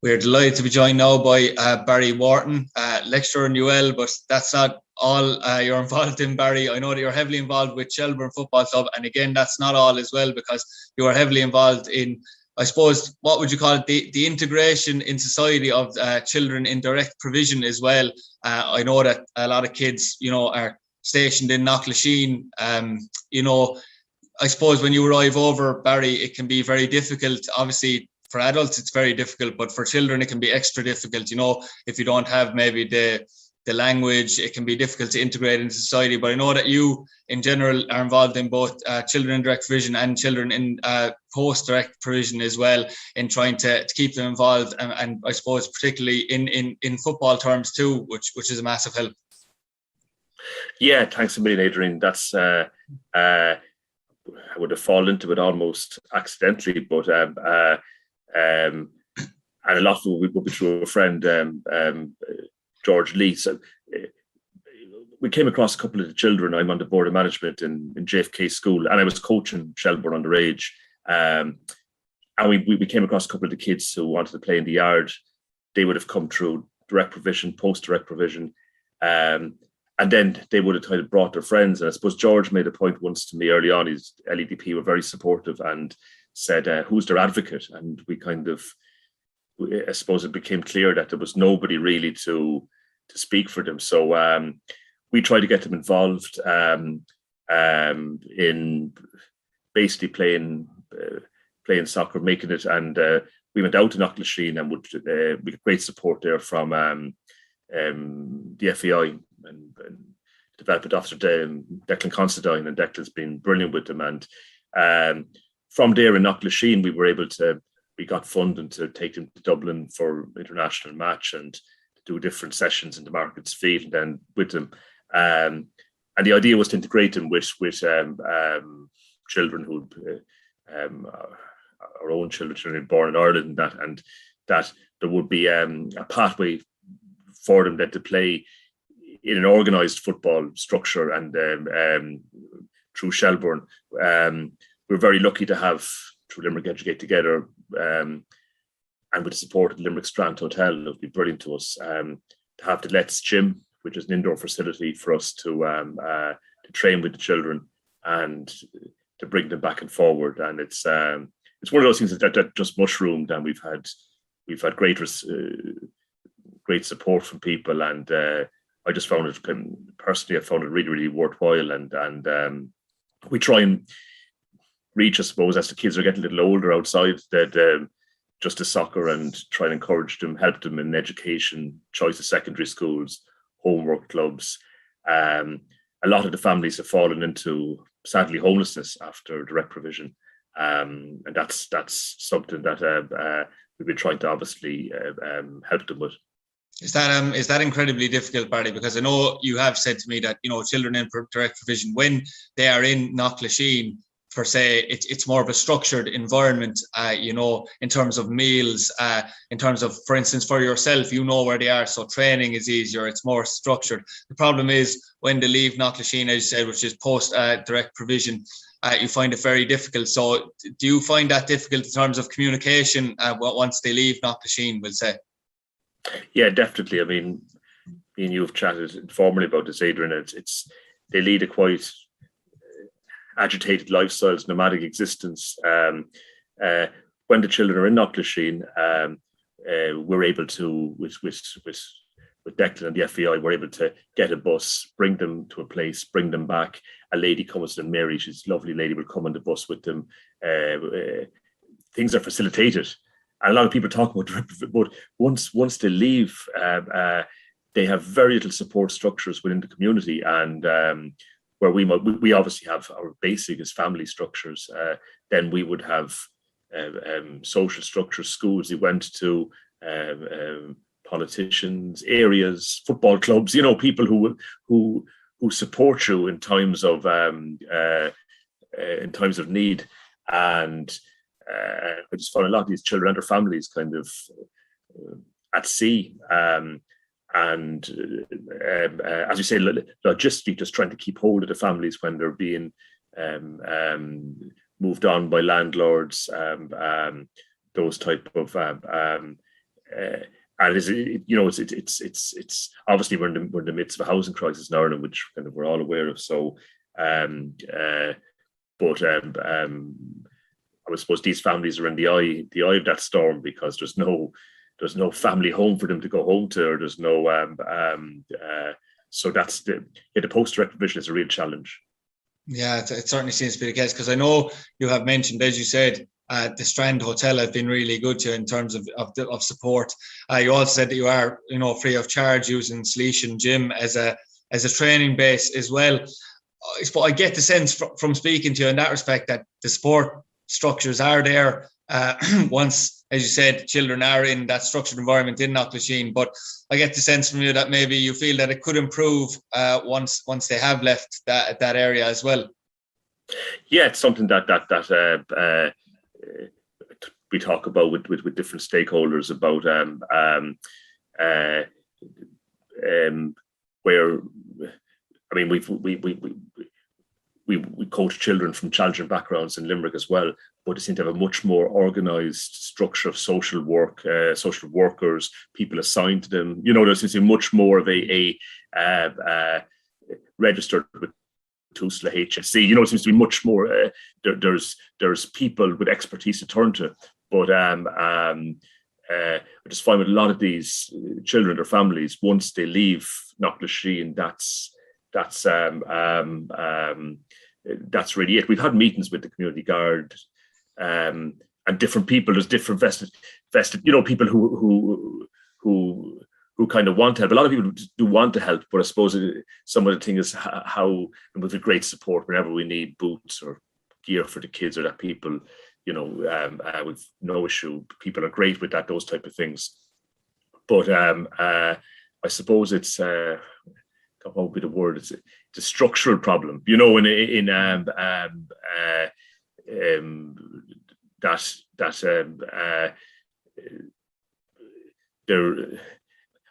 We're delighted to be joined now by Barrie Wharton, lecturer in UL, but that's not all you're involved in, Barrie. I know that you're heavily involved with Shelbourne Football Club, and again, that's not all as well, because you are heavily involved in, I suppose, what would you call it, the integration in society of children in direct provision as well. I know that a lot of kids, are stationed in Knocklasheen. I suppose when you arrive over, Barrie, it can be very difficult. Obviously, for adults, it's very difficult, but for children, it can be extra difficult. If you don't have maybe the language, it can be difficult to integrate into society. But I know that you, in general, are involved in both children in direct provision and children in post-direct provision as well, in trying to keep them involved, and I suppose particularly in football terms too, which is a massive help. Yeah, thanks a million, Adrian. That's I would have fallen into it almost accidentally, but and a lot of it would be through a friend, George Lee. So we came across a couple of the children. I'm on the board of management in JFK School, and I was coaching Shelbourne underage. And we came across a couple of the kids who wanted to play in the yard. They would have come through direct provision, post-direct provision. And then they would have kind of brought their friends. And I suppose George made a point once to me early on. His LEDP were very supportive and said, who's their advocate? And we kind of, I suppose it became clear that there was nobody really to speak for them. So we tried to get them involved in basically playing soccer, making it. And we went out to Knocklasheen and we got great support there from the FAI and Development Officer Declan Considine, and Declan's been brilliant with them. And from there in Knocklasheen, we got funding to take them to Dublin for international match and do different sessions in the Markets Field, and then with them. And the idea was to integrate them with children who our own children born in Ireland, and that there would be a pathway for them then to play in an organised football structure. And through Shelbourne, we're very lucky to have, through Limerick Educate Together, and with the support of the Limerick Strand Hotel, it would be brilliant to us to have the Let's Gym, which is an indoor facility for us to train with the children and to bring them back and forward. And it's one of those things that just mushroomed, and we've had great support from people, and I just found it personally. I found it really, really worthwhile, and we try and reach, I suppose, as the kids are getting a little older outside that just the soccer, and try and encourage them, help them in education, choice of secondary schools, homework clubs. A lot of the families have fallen into, sadly, homelessness after direct provision, and that's something that we've been trying to obviously help them with. Is that incredibly difficult, Barrie? Because I know you have said to me that children in direct provision, when they are in Knocklasheen, per se, it's more of a structured environment, in terms of meals, in terms of, for instance, for yourself, where they are, so training is easier, it's more structured. The problem is when they leave Knocklasheen, as you said, which is post direct provision, you find it very difficult. So do you find that difficult in terms of communication once they leave Knocklasheen, we'll say? Yeah, definitely. I mean, me and you have chatted informally about this, Adrian. They lead a quite agitated lifestyles, nomadic existence. When the children are in Knocklasheen, we're able to, with Declan and the FEI, we're able to get a bus, bring them to a place, bring them back. A lady comes to them, Mary, she's a lovely lady, will come on the bus with them. Things are facilitated. And a lot of people talk about direct provision, but once they leave, they have very little support structures within the community, and where we obviously have our basic as family structures. Then we would have social structures, schools. They went to politicians, areas, football clubs. People who support you in times of need. And I just found a lot of these children and their families kind of at sea, and as you say, logistically, just trying to keep hold of the families when they're being moved on by landlords, those type of and it's obviously we're in the midst of a housing crisis in Ireland, which kind of we're all aware of. So, but I suppose these families are in the eye of that storm, because there's no family home for them to go home to, or there's no so that's the post-direct provision is a real challenge. Yeah, it certainly seems to be the case, because I know you have mentioned, as you said, the Strand Hotel have been really good to you in terms of support. You also said that you are, free of charge, using Seletion Gym as a training base as well. I get the sense from speaking to you in that respect that the support structures are there once, as you said, children are in that structured environment in Knocklashin. But I get the sense from you that maybe you feel that it could improve once they have left that area as well. Yeah, it's something that we talk about with different stakeholders about where, I mean, we coach children from challenging backgrounds in Limerick as well, but they seem to have a much more organised structure of social work, social workers, people assigned to them. There seems to be much more of a registered with TUSLA HSC. It seems to be much more. There's people with expertise to turn to, but I just find with a lot of these children or families, once they leave Knocklashin, that's really it. We've had meetings with the community guard and different people. There's different vested people who kind of want to help. A lot of people do want to help, but I suppose some of the thing is how, and with the great support, whenever we need boots or gear for the kids, or that people, with no issue, people are great with that, those type of things. But I suppose it's what would be the word? It's a structural problem, there.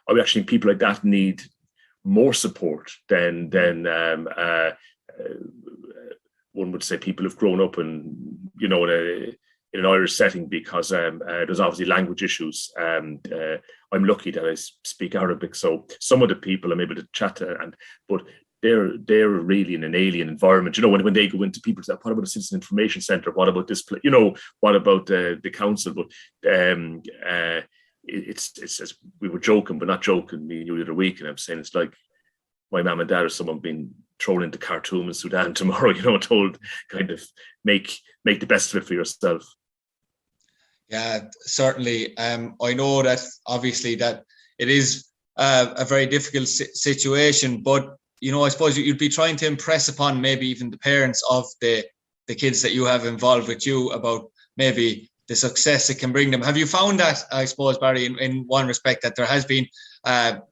I actually think people like that need more support than one would say people have grown up in an Irish setting, because there's obviously language issues. I'm lucky that I speak Arabic, so some of the people I'm able to chat to, but they're really in an alien environment. When they go into people say, what about the Citizen Information Centre? What about this place? What about the council? But it's we were joking, but not joking, me and you the other week, and I'm saying it's like my mum and dad or someone being thrown into Khartoum in Sudan tomorrow, told kind of make the best of it for yourself. Yeah, certainly. I know that obviously that it is a very difficult situation, but I suppose you'd be trying to impress upon maybe even the parents of the kids that you have involved with you about maybe the success it can bring them. Have you found that, I suppose, Barry, in one respect, that there has been,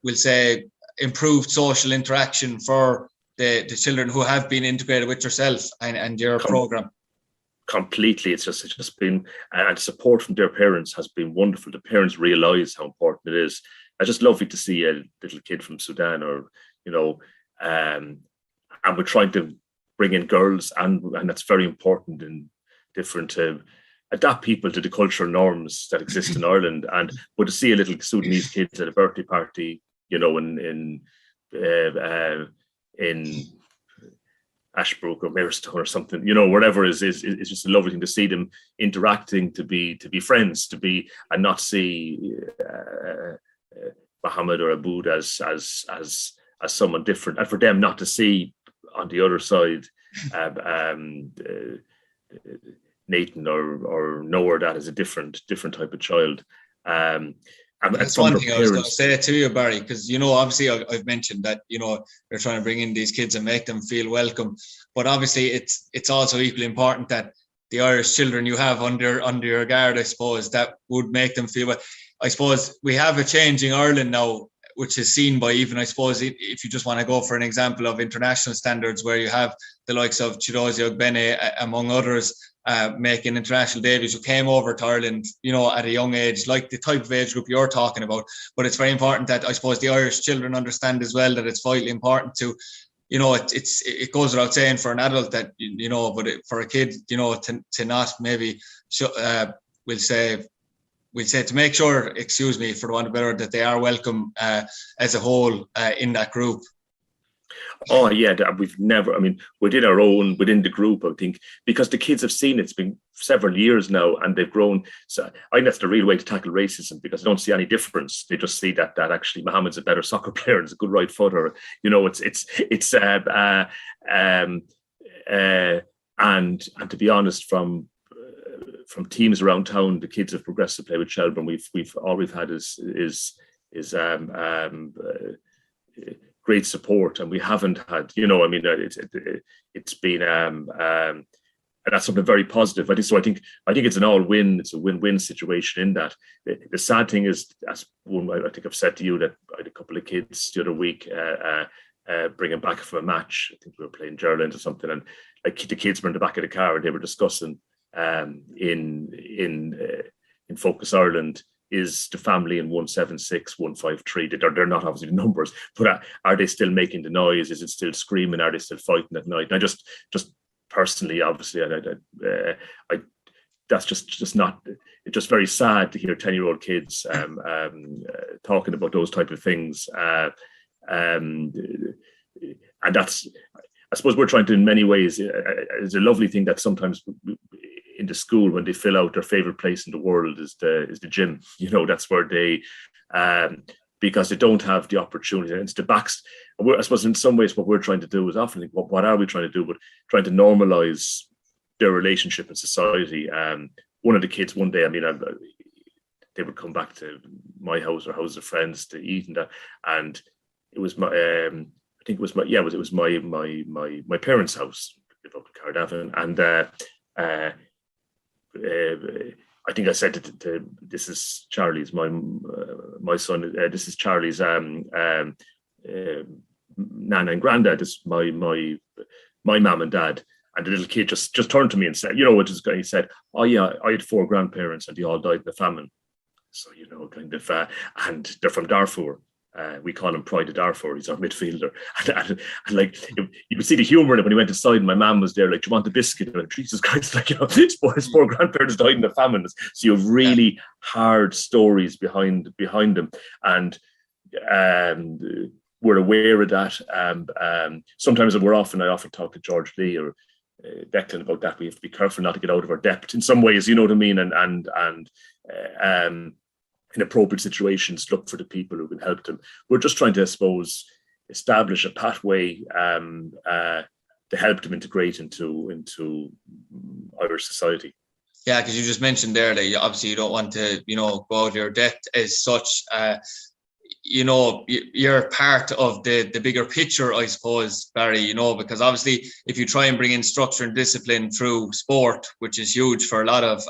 we'll say, improved social interaction for the children who have been integrated with yourself and your program? Completely. It's just been, and support from their parents has been wonderful. The parents realise how important it is. It's just lovely to see a little kid from Sudan, or and we're trying to bring in girls, and that's very important in different adapt people to the cultural norms that exist in Ireland. But to see a little Sudanese kids at a birthday party, in Ashbrook or Mayorstown or something, whatever is just a lovely thing to see them interacting, to be friends, and not see Mohammed or Aboud as someone different, and for them not to see on the other side Nathan or Noah that is a different type of child. That's one thing I was going to say to you, Barry, because obviously I've mentioned that they're trying to bring in these kids and make them feel welcome, but obviously it's also equally important that the Irish children you have under your guard, I suppose, that would make them feel well. I suppose we have a changing Ireland now, which is seen by even, I suppose, if you just want to go for an example of international standards, where you have the likes of Chidozie Ogbene, among others, making international debuts, who came over to Ireland, at a young age, like the type of age group you're talking about. But it's very important that, I suppose, the Irish children understand as well that it's vitally important to, it goes without saying for an adult that, but for a kid, to not maybe, we'll say, we'll say to make sure, excuse me for the want of better, that they are welcome as a whole in that group. Oh yeah, we've never. I mean, within our own, within the group, I think, because the kids have seen it. It's been several years now, and they've grown. So I think that's the real way to tackle racism, because they don't see any difference. They just see that actually Mohammed's a better soccer player and is a good right footer. And to be honest, from teams around town, the kids have progressed to play with Shelburne. We've all we've had is great support, and we haven't had, it's been and that's something very positive. I think it's an all-win. It's a win-win situation in that. The sad thing is, as one I think I've said to you, that I had a couple of kids the other week bringing back from a match. I think we were playing Gerland or something, and like the kids were in the back of the car and they were discussing in Focus Ireland, is the family in 176, 153. They're not obviously the numbers, but are they still making the noise? Is it still screaming? Are they still fighting at night? And I just personally, obviously, that's just not. It's just very sad to hear 10-year-old kids talking about those type of things, and that's. I suppose we're trying to, in many ways, it's a lovely thing that sometimes in the school, when they fill out their favorite place in the world is the gym. That's where they, because they don't have the opportunity. And it's the backs. I suppose in some ways what we're trying to do is often, what are we trying to do? But trying to normalize their relationship in society. One of the kids one day, they would come back to my house or houses of friends to eat and it was my. I think it was my parents' house up in Cardiff, and I think I said to this is Charlie's my son. This is Charlie's nana and granddad. This is my mum and dad. And the little kid just turned to me and said, he said, "Oh yeah, I had 4 grandparents and they all died in the famine." So and they're from Darfur. We call him Pride of Darfur. He's our midfielder. And you could see the humour in it when he went inside and my mum was there, like, "Do you want the biscuit?" And Jesus Christ, his 4 grandparents died in the famine. So you have really hard stories behind them. And we're aware of that. Sometimes I often talk to George Lee or Declan about that. We have to be careful not to get out of our depth in some ways, you know what I mean? And in appropriate situations, look for the people who can help them. We're just trying to, I suppose, establish a pathway to help them integrate into Irish society. Yeah, because you just mentioned there that obviously you don't want to, go out of your depth as such. You're part of the bigger picture, I suppose, Barry, because obviously if you try and bring in structure and discipline through sport, which is huge for a lot of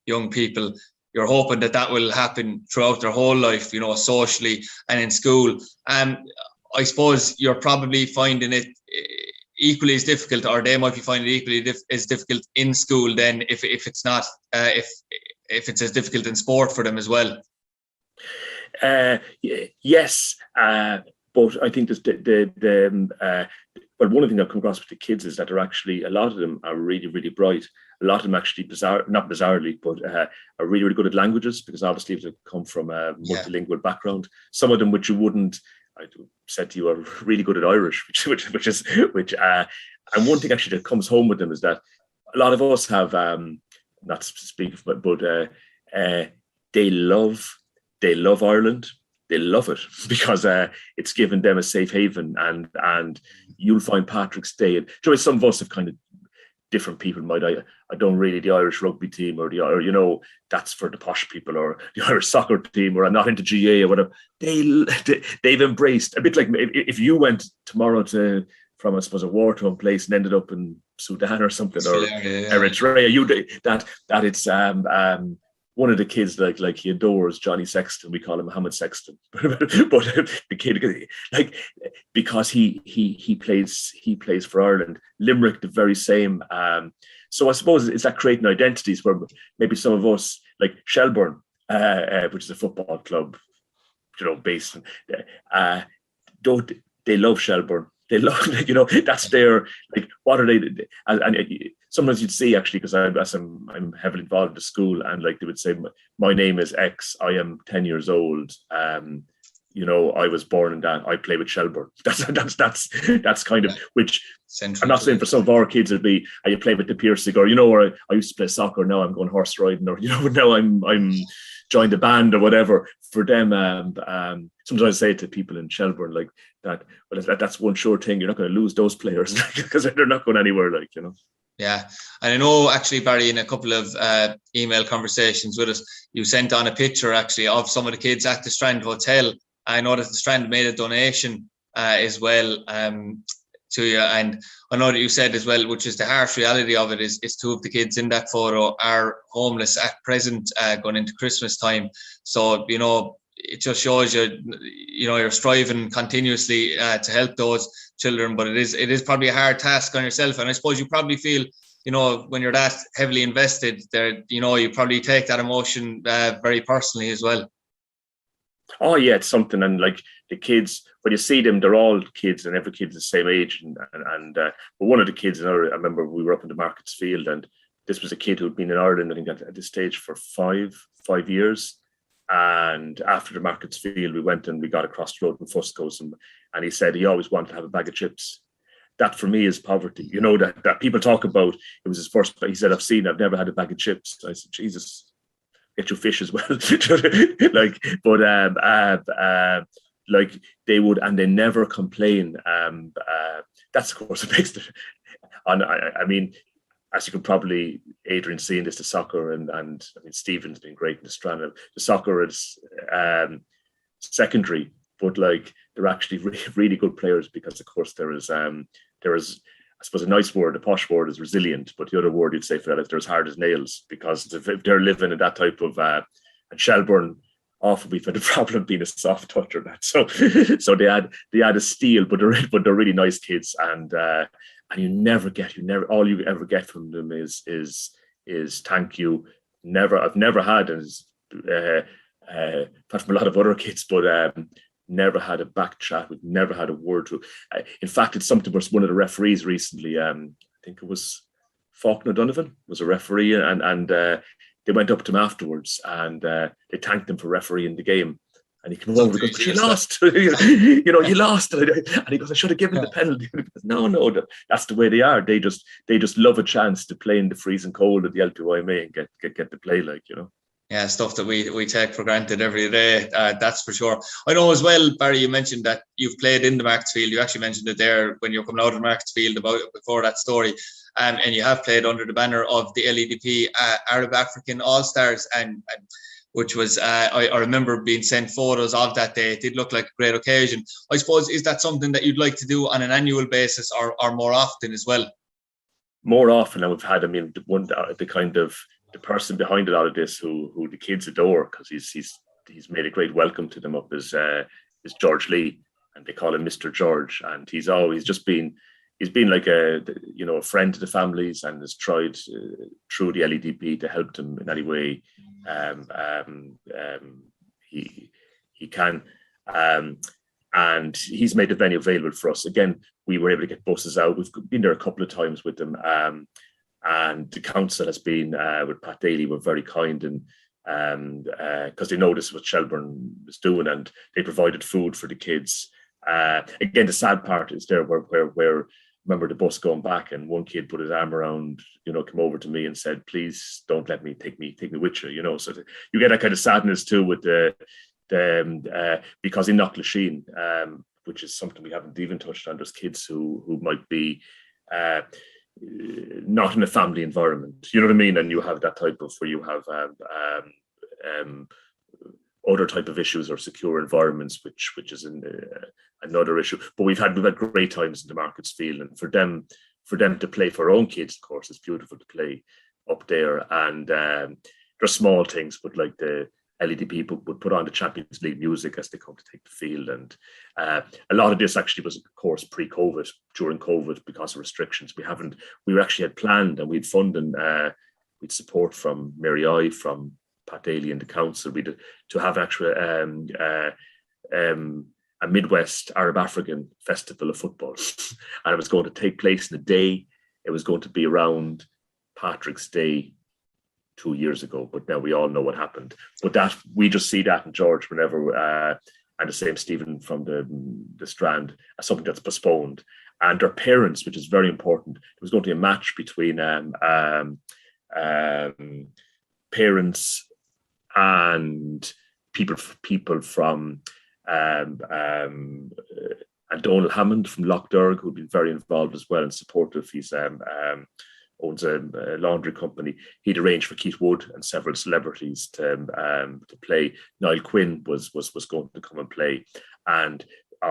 young people, you're hoping that will happen throughout their whole life, socially and in school. I suppose you're probably finding it equally as difficult, or they might be finding it equally as difficult in school then, if it's not, if it's as difficult in sport for them as well. Yes, but I think but one of the things I've come across with the kids is that they're actually, a lot of them are really, really bright. A lot of them actually, not bizarrely, but are really, really good at languages, because obviously they come from a multilingual background. Some of them, which you wouldn't, I said to you, are really good at Irish, and one thing actually that comes home with them is that a lot of us have, not to speak, but they love Ireland. They love it because it's given them a safe haven, and you'll find Patrick's Day. And some of us have kind of different people. I don't really the Irish rugby team, or that's for the posh people, or the Irish soccer team, or I'm not into GA or whatever. They've embraced a bit like if you went tomorrow from I suppose a war-torn place and ended up in Sudan or something, or Eritrea. That it's one of the kids like he adores Johnny Sexton. We call him Mohammed Sexton, but the kid, like, because he plays for Ireland. Limerick, the very same. So I suppose it's that creating identities where maybe some of us, like Shelburne, which is a football club, based. Don't they love Shelburne? They love, that's their, like, what are they? And sometimes you'd see actually, because I'm heavily involved in the school, and like they would say, my name is X, I am 10 years old. I was born in that. I play with Shelburne. That's kind of, which I'm not saying for some of our kids it'd be, you play with the Piercing, or I used to play soccer. Now I'm going horse riding, or now I'm joined a band or whatever. For them, sometimes I say to people in Shelburne like that. Well, that's one sure thing. You're not going to lose those players because they're not going anywhere. Yeah, and I know actually, Barry, in a couple of email conversations with us, you sent on a picture actually of some of the kids at the Strand Hotel. I know that the Strand made a donation as well to you, and I know that you said as well, which is the harsh reality of it, is two of the kids in that photo are homeless at present, going into Christmas time. So it just shows you're striving continuously to help those children, but it is probably a hard task on yourself, and I suppose you probably feel, when you're that heavily invested there, you probably take that emotion very personally as well. Oh yeah, it's something. And like the kids, when you see them, they're all kids, and every kid's the same age. But one of the kids, I remember we were up in the Markets Field, and this was a kid who'd been in Ireland, I think, at this stage for five years. And after the Markets Field, we went and we got across the road in Fusco's, and he said he always wanted to have a bag of chips. That for me is poverty. That people talk about. It was his first. He said, I've never had a bag of chips. I said, Jesus, get your fish as well. Like they would, and they never complain. That's of course a big. And I mean, as you could probably, Adrian, seeing this, the soccer and I mean, Stephen's been great in the Strand. The soccer is secondary, but like they're actually really good players, because of course there is I suppose a nice word, a posh word is resilient, but the other word you'd say for that is they're as hard as nails, because if they're living in that type of and Shelburne, often we've had a problem being a soft touch or that. So they had a steel, but they're really nice kids, and all you ever get from them is thank you. I've never had, apart from a lot of other kids, but never had a back chat. We've never had a word to. In fact, it's something where one of the referees recently, I think it was Faulkner Donovan, was a referee, and they went up to him afterwards, and they thanked him for refereeing the game. And he came over and goes, "But you lost, you lost." And he goes, "I should have given the penalty." And he goes, No, that's the way they are. They just love a chance to play in the freezing cold at the LPYMA and get to play, Yeah, stuff that we take for granted every day. That's for sure. I know as well, Barry, you mentioned that you've played in the Markets Field. You actually mentioned it there when you're coming out of the Markets Field before that story. And you have played under the banner of the LEDP Arab African All-Stars, and which was, I remember being sent photos of that day. It did look like a great occasion. I suppose, is that something that you'd like to do on an annual basis or more often as well? More often. And we've had, the person behind a lot of this who the kids adore, because he's made a great welcome to them up, is George Lee, and they call him Mr. George, and he's been like a friend to the families, and has tried through the LEDP to help them in any way he can, and he's made the venue available for us. Again, we were able to get buses out. We've been there a couple of times with them. And the council has been, with Pat Daly, were very kind, and because they noticed what Shelburne was doing, and they provided food for the kids. Again, the sad part is there where remember the bus going back, and one kid put his arm around, came over to me and said, "Please don't let me take me with you." So you get that kind of sadness too with the because in Knocklashin, which is something we haven't even touched on, there's kids who might be not in a family environment, you know what I mean, and you have that type of where you have other type of issues or secure environments, which is another issue. But we've had great times in the Markets Field, and for them to play for our own kids, of course, it's beautiful to play up there. And there's small things, but like the LED people would put on the Champions League music as they come to take the field. And a lot of this actually was, of course, pre-COVID. During COVID, because of restrictions, we actually had planned, and we'd funding, we'd support from Mary I, from Pat Daly and the council, to have actually a Midwest Arab African festival of football. And it was going to take place in a day. It was going to be around Patrick's Day 2 years ago, but now we all know what happened. But that we just see that in George whenever, and the same Stephen from the Strand, as something that's postponed. And their parents, which is very important. There was going to be a match between parents and people from and Donald Hammond from Lough who'd been very involved as well and supportive. He's owns a laundry company. He'd arranged for Keith Wood and several celebrities to play. Niall Quinn was going to come and play, and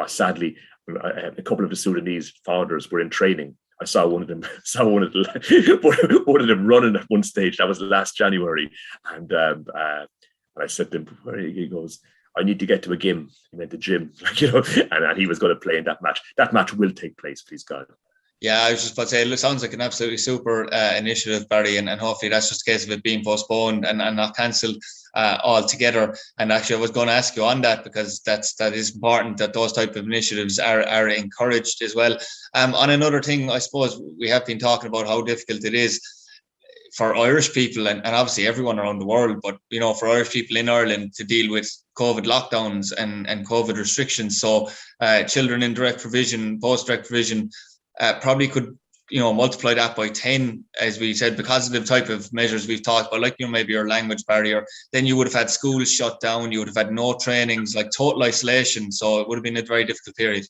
sadly, a couple of the Sudanese founders were in training. I saw one of them running at one stage. That was last January, and I said to him, he goes, I need to get to a gym. He meant the gym, and he was going to play in that match. That match will take place, please God. Yeah, I was just about to say, it sounds like an absolutely super initiative, Barry, and hopefully that's just a case of it being postponed and not cancelled altogether. And actually, I was going to ask you on that, because that is important that those type of initiatives are encouraged as well. On another thing, I suppose we have been talking about how difficult it is for Irish people and obviously everyone around the world, but for Irish people in Ireland to deal with COVID lockdowns and COVID restrictions. So children in direct provision, post-direct provision, probably could multiply that by 10, as we said, because of the type of measures we've talked about, like maybe your language barrier. Then you would have had schools shut down, you would have had no trainings, like total isolation. So it would have been a very difficult period.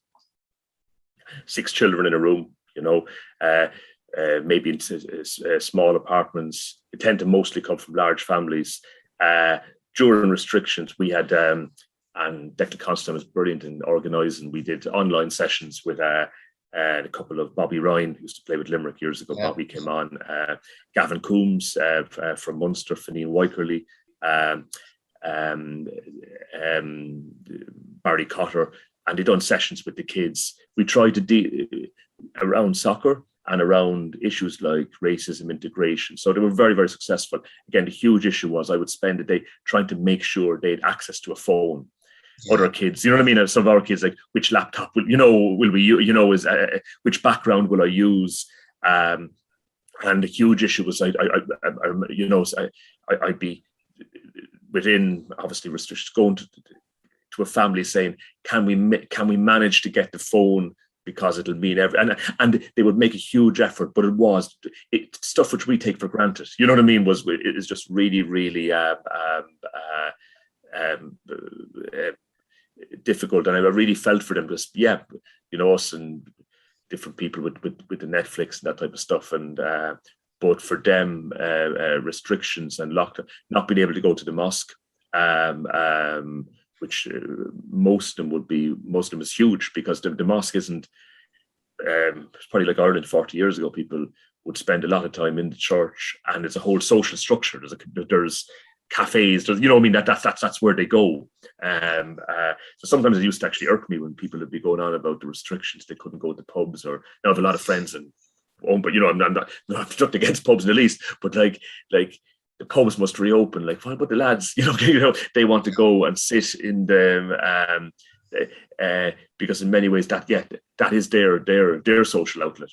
6 children in a room, maybe in small apartments. They tend to mostly come from large families. During restrictions, we had and Declan Constantine was brilliant in organising. We did online sessions with a couple of Bobby Ryan, who used to play with Limerick years ago. Yeah. Bobby came on. Gavin Coombs from Munster, Fineen Wykerley, Barrie Cotter, and they done sessions with the kids. We tried to around soccer and around issues like racism, integration. So they were very, very successful. Again, the huge issue was I would spend a day trying to make sure they had access to a phone. Yeah. Other kids, you know what I mean? Some of our kids, like, which laptop will we, which background will I use? And the huge issue was I'd be within obviously restrictions going to a family saying, can we manage to get the phone, because it'll mean and they would make a huge effort, but it stuff which we take for granted. You know what I mean? It is just really, really difficult, and I really felt for them, because us and different people with the Netflix and that type of stuff, and but for them, restrictions and lockdown, not being able to go to the mosque, which most of them is huge, because the mosque isn't. It's probably like Ireland 40 years ago. People would spend a lot of time in the church, and it's a whole social structure. There's cafes, that's where they go. So sometimes it used to actually irk me when people would be going on about the restrictions. They couldn't go to pubs, or I have a lot of friends but I'm not against pubs in the least, but like the pubs must reopen. Like, what about the lads? They want to go and sit in them, because in many ways that is their social outlet.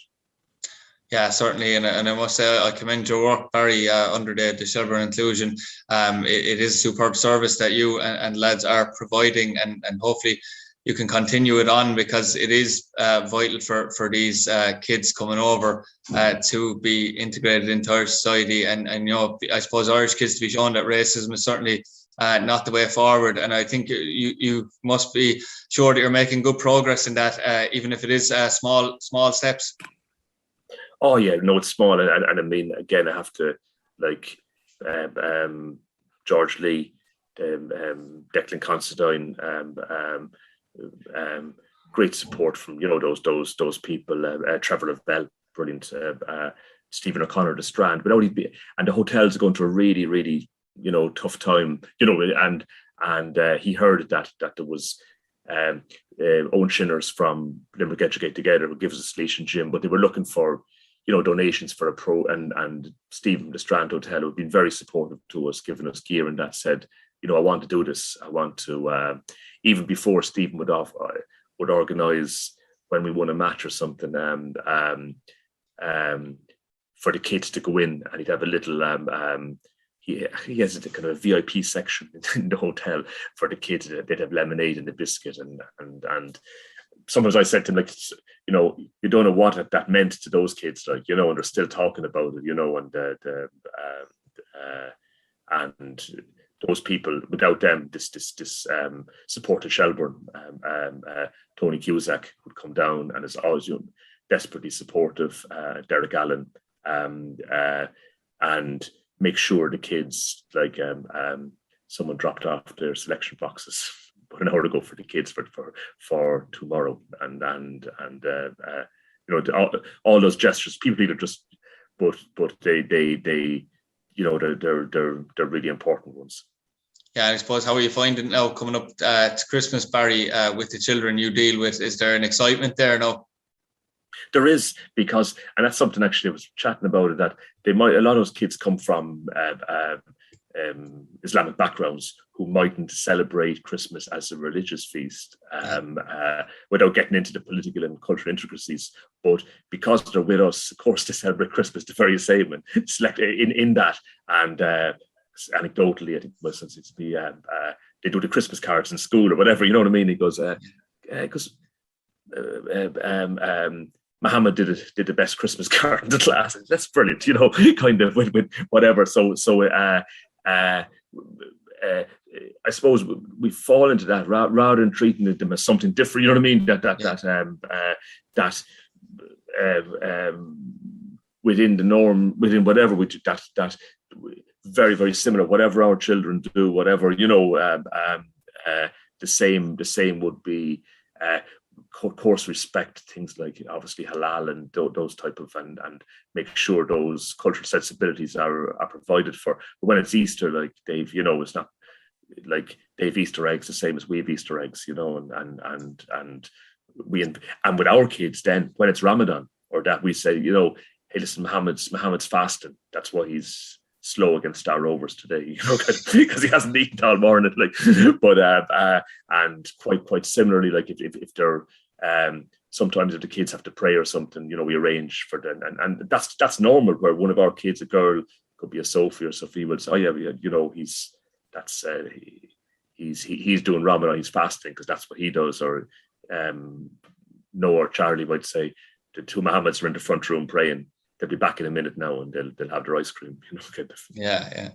Yeah, certainly, and I must say I commend your work, Barry, under the Shelburne Inclusion. It is a superb service that you and lads are providing, and hopefully you can continue it on, because it is vital for these kids coming over to be integrated into Irish society, and I suppose Irish kids to be shown that racism is certainly not the way forward. And I think you must be sure that you're making good progress in that, even if it is small steps. Oh yeah, no, it's small, and I mean, again, I have to George Lee, Declan Constantine, great support from those people. Trevor Bell, brilliant. Stephen O'Connor, the Strand, and the hotels are going through a really, really tough time. And he heard that there was Owen Shinners from Limerick Educate Together who gives us a Leash and Gym, but they were looking for donations for a pro, and Stephen, the Strand Hotel, who have been very supportive to us, giving us gear, and that said, I want to do this. I want to, even before Stephen would organise when we won a match or something, for the kids to go in, and he'd have a little he has a kind of a VIP section in the hotel for the kids. They'd have lemonade and a biscuit, and sometimes I said to him, like, you know, you don't know what that meant to those kids, like, you know, and they're still talking about it, you know, and those people, without them, this support of Shelburne, Tony Cusack would come down and is always, you know, desperately supportive, Derek Allen, and make sure the kids, like, someone dropped off their selection boxes an hour ago for the kids for tomorrow, and you know, all those gestures, people either just, but they you know, they're really important ones. Yeah, I suppose, how are you finding now coming up to Christmas, Barry, with the children you deal with? Is there an excitement there now? There is, because, and that's something actually I was chatting about it, that a lot of those kids come from Islamic backgrounds who mightn't celebrate Christmas as a religious feast, without getting into the political and cultural intricacies. But because they're with us, of course, they celebrate Christmas the very same, and select in that. And anecdotally, I think, well, since it's they do the Christmas cards in school or whatever, you know what I mean? He goes, because Muhammad did the best Christmas card in the class. That's brilliant, you know, kind of with whatever. So I suppose we fall into that rather than treating them as something different. You know what I mean? That within the norm, within whatever we do, that very, very similar. Whatever our children do, whatever, you know, the same would be. Of course, respect things like obviously halal and those type of, and make sure those cultural sensibilities are provided for. But when it's Easter, like Dave, you know, it's not like they've Easter eggs the same as we have Easter eggs, you know, and with our kids, then when it's Ramadan, or that we say, you know, hey, listen, Muhammad's fasting. That's why he's slow against our Rovers today, you know, because he hasn't eaten all morning. Like, but and quite similarly, like if they're sometimes if the kids have to pray or something, you know, we arrange for them, and that's normal. Where one of our kids, a girl, could be a Sophie, or Sophie will say, oh yeah, you know, he's doing Ramadan, he's fasting because that's what he does. Or Noah or Charlie might say, the two Mohammeds are in the front room praying. They'll be back in a minute now, and they'll have their ice cream, you know. Yeah.